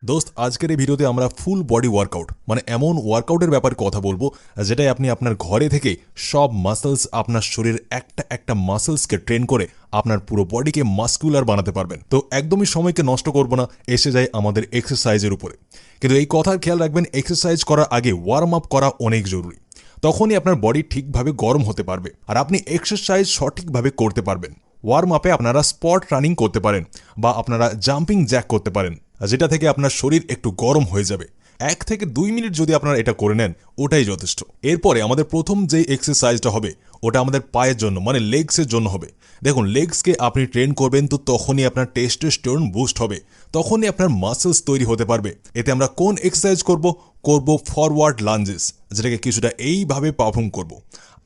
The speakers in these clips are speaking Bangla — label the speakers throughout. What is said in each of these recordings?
Speaker 1: দোস্ত আজকের এই ভিডিওতে আমরা ফুল বডি ওয়ার্কআউট মানে এমন ওয়ার্কআউটের ব্যাপারে কথা বলবো যেটাই আপনি আপনার ঘরে থেকে সব মাসলস আপনার শরীর একটা একটা মাসলসকে ট্রেন করে আপনার পুরো বডিকে মাস্কুলার বানাতে পারবেন। তো একদমই সময়কে নষ্ট করব না, এসে যায় আমাদের এক্সারসাইজের উপরে। কিন্তু এই কথার খেয়াল রাখবেন, এক্সারসাইজ করার আগে ওয়ার্ম আপ করা অনেক জরুরি। তখনই আপনার বডি ঠিকভাবে গরম হতে পারবে আর আপনি এক্সারসাইজ সঠিকভাবে করতে পারবেন। ওয়ার্ম আপে আপনারা স্পট রানিং করতে পারেন বা আপনারা জাম্পিং জ্যাক করতে পারেন, যেটা থেকে আপনার শরীর একটু গরম হয়ে যাবে। 1 থেকে 2 মিনিট যদি আপনারা এটা করে নেন ওটাই যথেষ্ট। এরপরে আমাদের প্রথম যে এক্সারসাইজটা হবে ওটা আমাদের পায়ের জন্য মানে লেগসের জন্য হবে। দেখুন, লেগসকে আপনি ট্রেন করবেন তো তখনই আপনার টেস্টোস্টেরন বুস্ট হবে, তখনই আপনার মাসলস তৈরি হতে পারবে। এতে আমরা কোন এক্সারসাইজ করব ফরওয়ার্ড লাঞ্জেস, যেটাকে কিছুটা এইভাবে পারফর্ম করব।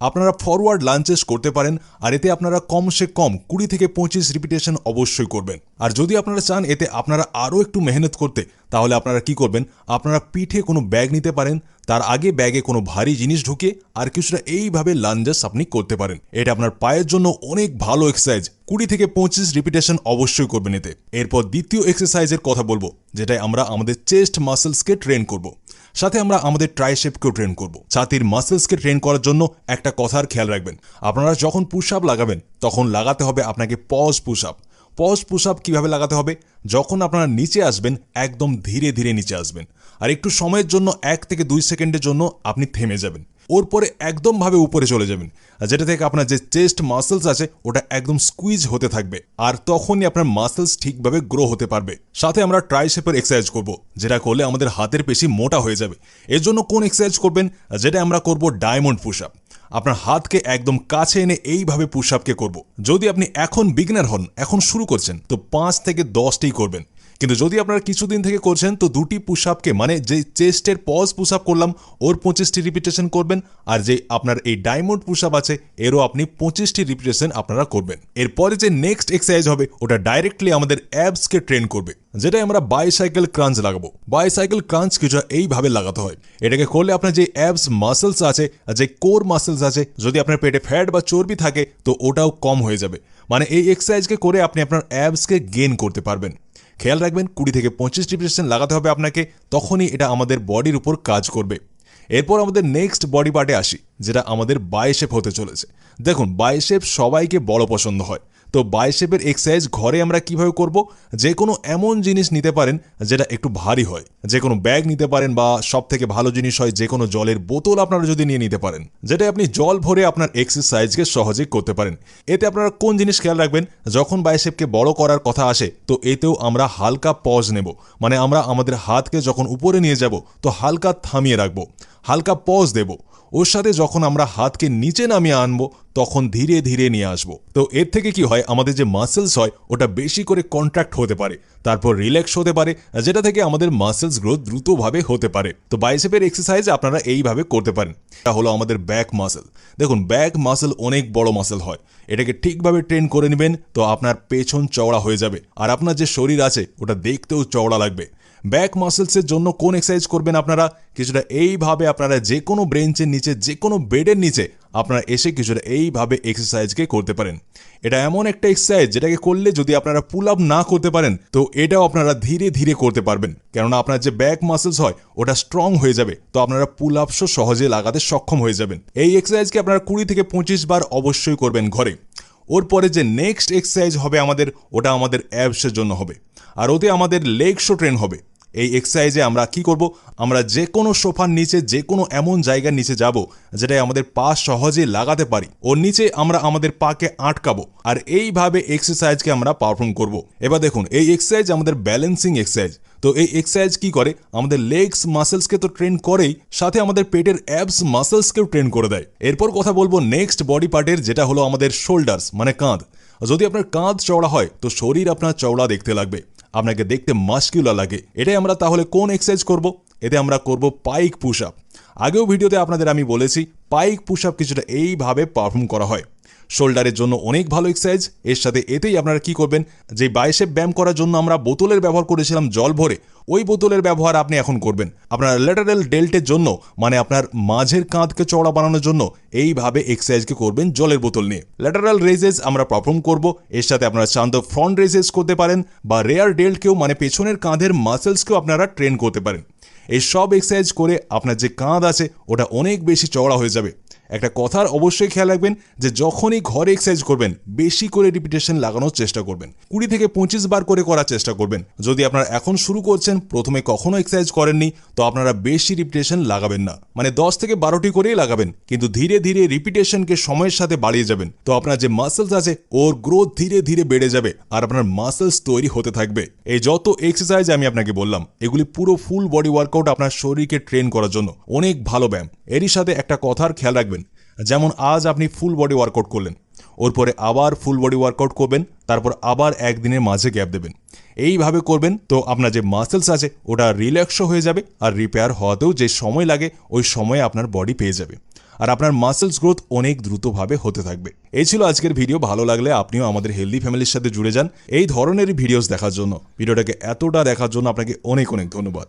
Speaker 1: আপনারা ফরওয়ার্ড লাঞ্চেস করতে পারেন আর এতে আপনারা কমসে কম 20 থেকে 25 রিপিটেশন অবশ্যই করবেন। আর যদি আপনারা চান এতে আপনারা আরও একটু মেহনত করতে, তাহলে আপনারা কি করবেন, আপনারা পিঠে কোনো ব্যাগ নিতে পারেন, তার আগে ব্যাগে কোনো ভারী জিনিস ঢুকিয়ে আর কিছুটা এইভাবে লাঞ্জেস আপনি করতে পারেন। এটা আপনার পায়ের জন্য অনেক ভালো এক্সারসাইজ। 20 থেকে 25 রিপিটেশন অবশ্যই করবেন এতে। এরপর দ্বিতীয় এক্সারসাইজের কথা বলবো, যেটাই আমরা আমাদের চেস্ট মাসলসকে ট্রেন করব। সাথে আমরা আমাদের ট্রাইসেপকেও ট্রেন করব। ছাতির মাসলসকে ট্রেন করার জন্য একটা কথার খেয়াল রাখবেন, আপনারা যখন পুশ আপ লাগাবেন তখন লাগাতে হবে আপনাকে pause push up. Pause push up কীভাবে লাগাতে হবে, যখন আপনারা নিচে আসবেন একদম ধীরে ধীরে নিচে আসবেন আর একটু সময়ের জন্য 1 থেকে 2 সেকেন্ডের জন্য আপনি থেমে যাবেন, ওর পরে একদমভাবে উপরে চলে যাবেন, যেটা থেকে আপনার যে চেস্ট মাসলস আছে ওটা একদম স্কুইজ হতে থাকবে আর তখনই আপনার মাসলস ঠিকভাবে গ্রো হতে পারবে। সাথে আমরা ট্রাইসেপের এক্সারসাইজ করব, যেটা করলে আমাদের হাতের পেশি মোটা হয়ে যাবে। এর জন্য কোন এক্সারসাইজ করবেন, যেটা আমরা করব ডায়মন্ড পুশ আপ। আপনার হাতকে একদম কাছে এনে এইভাবে পুশ আপকে করব। যদি আপনি এখন বিগিনার হন, এখন শুরু করছেন, তো 5 থেকে 10টি করবেন। কিন্তু যদি আপনারা কিছুদিন থেকে করছেন তো 2টি পুশ আপকে মানে যে চেস্টের পজ পুশ আপ করলাম ওর 25টি রিপিটেশন করবেন, আর যে আপনার এই ডায়মন্ড পুশ আপ আছে এরও আপনি 25টি রিপিটেশন আপনারা করবেন। এরপরে যে নেক্সট এক্সারসাইজ হবে ওটা ডাইরেক্টলি আমাদের অ্যাবসকে ট্রেন করবে, যেটাই আমরা বাইসাইকেল ক্রাঞ্চ লাগাবো। বাইসাইকেল ক্রাঞ্চ কিছুটা এইভাবে লাগাতে হয়। এটাকে করলে আপনার যে অ্যাবস মাসলস আছে, যে কোর মাসলস আছে, যদি আপনার পেটে ফ্যাট বা চর্বি থাকে তো ওটাও কম হয়ে যাবে। মানে এই এক্সারসাইজকে করে আপনি আপনার অ্যাবসকে গেইন করতে পারবেন। খেয়াল রাখবেন 20 থেকে 25 রিপিটেশন লাগাতে হবে আপনাকে, তখনই এটা আমাদের বডির উপর কাজ করবে। এরপর আমাদের নেক্সট বডি পার্টে আসি, যেটা আমাদের বাইসেপ হতে চলেছে। দেখুন, বাইসেপ সবাইকে বড় পছন্দ হয়, তো বাইসেপের এক্সারসাইজ ঘরে আমরা কিভাবে করব, যে কোনো এমন জিনিস নিতে পারেন যেটা একটু ভারী হয়, যে কোনো ব্যাগ নিতে পারেন বা সব থেকে ভালো জিনিস হয় যে কোনো জলের বোতল আপনারা যদি নিয়ে নিতে পারেন, যেটা আপনি জল ভরে আপনার এক্সারসাইজকে সহজেই করতে পারেন। এতে আপনারা কোন জিনিস খেয়াল রাখবেন, যখন বাইসেপকে বড় করার কথা আসে তো এতেও আমরা হালকা পজ নেব, মানে আমরা আমাদের হাতকে যখন উপরে নিয়ে যাব তো হালকা থামিয়ে রাখবো, হালকা পজ দেব। ওর সাথে যখন আমরা হাতকে নিচে নামিয়ে আনবো তখন ধীরে ধীরে নিয়ে আসবো। তো এর থেকে কি হয়, আমাদের যে মাসেলস হয় ওটা বেশি করে কন্ট্রাক্ট হতে পারে, তারপর রিল্যাক্স হতে পারে, যেটা থেকে আমাদের মাসেলস গ্রোথ দ্রুতভাবে হতে পারে। তো বাইসেপের এক্সারসাইজ আপনারা এইভাবে করতে পারেন। এটা হলো আমাদের ব্যাক মাসেল। দেখুন, ব্যাক মাসেল অনেক বড় মাসেল হয়, এটাকে ঠিকভাবে ট্রেন করে নেবেন তো আপনার পেছন চওড়া হয়ে যাবে আর আপনার যে শরীর আছে ওটা দেখতেও চওড়া লাগবে। ব্যাক মাসেলসের জন্য কোন এক্সারসাইজ করবেন, আপনারা কিছুটা এইভাবে আপনারা যে কোনো ব্রেঞ্চের নিচে, যে কোনো বেডের নিচে আপনারা এসে কিছুটা এইভাবে এক্সারসাইজকে করতে পারেন। এটা এমন একটা এক্সারসাইজ যেটাকে করলে যদি আপনারা পুল আপ না করতে পারেন তো এটাও আপনারা ধীরে ধীরে করতে পারবেন, কেননা আপনার যে ব্যাক মাসেলস হয় ওটা স্ট্রং হয়ে যাবে, তো আপনারা পুল আপসও সহজে লাগাতে সক্ষম হয়ে যাবেন। এই এক্সারসাইজকে আপনারা 20 থেকে 25 বার অবশ্যই করবেন ঘরে। ওর পরে যে নেক্সট এক্সারসাইজ হবে আমাদের, ওটা আমাদের অ্যাবসের জন্য হবে আর ওতে আমাদের লেগসও ট্রেন হবে। এই এক্সারসাইজে আমরা কি করব, আমরা যে কোনো সোফার নিচে, যে কোনো এমন জায়গার নিচে যাব যেটাই আমাদের পা সহজে লাগাতে পারি, ওর নিচে আমরা আমাদের পাকে আটকাবো আর এইভাবে এক্সারসাইজকে আমরা পারফর্ম করব। এবার দেখুন, এই এক্সারসাইজ আমাদের ব্যালেন্সিং এক্সারসাইজ। তো এই এক্সারসাইজ কি করে, আমাদের লেগস মাসেলসকে তো ট্রেন করেই, সাথে আমাদের পেটের অ্যাবস মাসেলসকেও ট্রেন করে দেয়। এরপর কথা বলবো নেক্সট বডি পার্টের, যেটা হলো আমাদের শোল্ডার্স মানে কাঁধ। যদি আপনার কাঁধ চওড়া হয় তো শরীর আপনার চওড়া দেখতে লাগবে, আপনাকে দেখতে মাস্কুলার লাগে। এটাই আমরা তাহলে কোন এক্সারসাইজ করব, এতে আমরা করব পাইক পুশ আপ। আগেও ভিডিওতে আপনাদের আমি বলেছি পাইক পুশ আপ কিছুটা এইভাবে পারফর্ম করা হয়। শোল্ডারের জন্য অনেক ভালো এক্সারসাইজ। এর সাথে এতেই আপনারা কি করবেন, যে বাইসেপ ব্যায়াম করার জন্য আমরা বোতলের ব্যবহার করেছিলাম জল ভরে, ওই বোতলের ব্যবহার আপনি এখন করবেন আপনার ল্যাটারাল ডেল্টের জন্য, মানে আপনার মাঝের কাঁধকে চওড়া বানানোর জন্য এইভাবে এক্সারসাইজকে করবেন জলের বোতল নিয়ে। ল্যাটারাল রেজেস আমরা পারফর্ম করব। এর সাথে আপনারা চান তো ফ্রন্ট রেজেস করতে পারেন, বা রেয়ার ডেল্টকেও মানে পেছনের কাঁধের মাসেলসকেও আপনারা ট্রেন করতে পারেন। এই সব এক্সারসাইজ করে আপনার যে কাঁধ আছে ওটা অনেক বেশি চওড়া হয়ে যাবে। একটা কথার অবশ্যই খেয়াল রাখবেন যে যখনই ঘরে এক্সারসাইজ করবেন বেশি করে রিপিটেশন লাগানোর চেষ্টা করবেন, 20 থেকে 25 বার করে করার চেষ্টা করবেন। যদি আপনারা এখন শুরু করছেন, প্রথমে কখনো এক্সারসাইজ করেননি, তো আপনারা বেশি রিপিটেশন লাগাবেন না, মানে 10 থেকে 12টি করেই লাগাবেন, কিন্তু ধীরে ধীরে রিপিটেশনকে সময়ের সাথে বাড়িয়ে যাবেন। তো আপনার যে মাসেলস আছে ওর গ্রোথ ধীরে ধীরে বেড়ে যাবে আর আপনার মাসেলস তৈরি হতে থাকবে। এই যত এক্সারসাইজ আমি আপনাকে বললাম এগুলি পুরো ফুল বডি ওয়ার্কআউট আপনার শরীরকে ট্রেন করার জন্য অনেক ভালো ব্যায়াম। এরই সাথে একটা কথার খেয়াল রাখবেন, যেমন আজ আপনি ফুল বডি ওয়ার্কআউট করলেন, ওর পরে আবার ফুল বডি ওয়ার্কআউট করবেন, তারপর আবার একদিনের মাঝে গ্যাপ দেবেন। এইভাবে করবেন তো আপনার যে মাসেলস আছে ওটা রিল্যাক্সও হয়ে যাবে, আর রিপেয়ার হওয়াতেও যে সময় লাগে ওই সময়ে আপনার বডি পেয়ে যাবে, আর আপনার মাসেলস গ্রোথ অনেক দ্রুতভাবে হতে থাকবে। এই ছিল আজকের ভিডিও। ভালো লাগলে আপনিও আমাদের হেলদি ফ্যামিলির সাথে জুড়ে যান এই ধরনেরই ভিডিওস দেখার জন্য। ভিডিওটাকে এতটা দেখার জন্য আপনাকে অনেক অনেক ধন্যবাদ।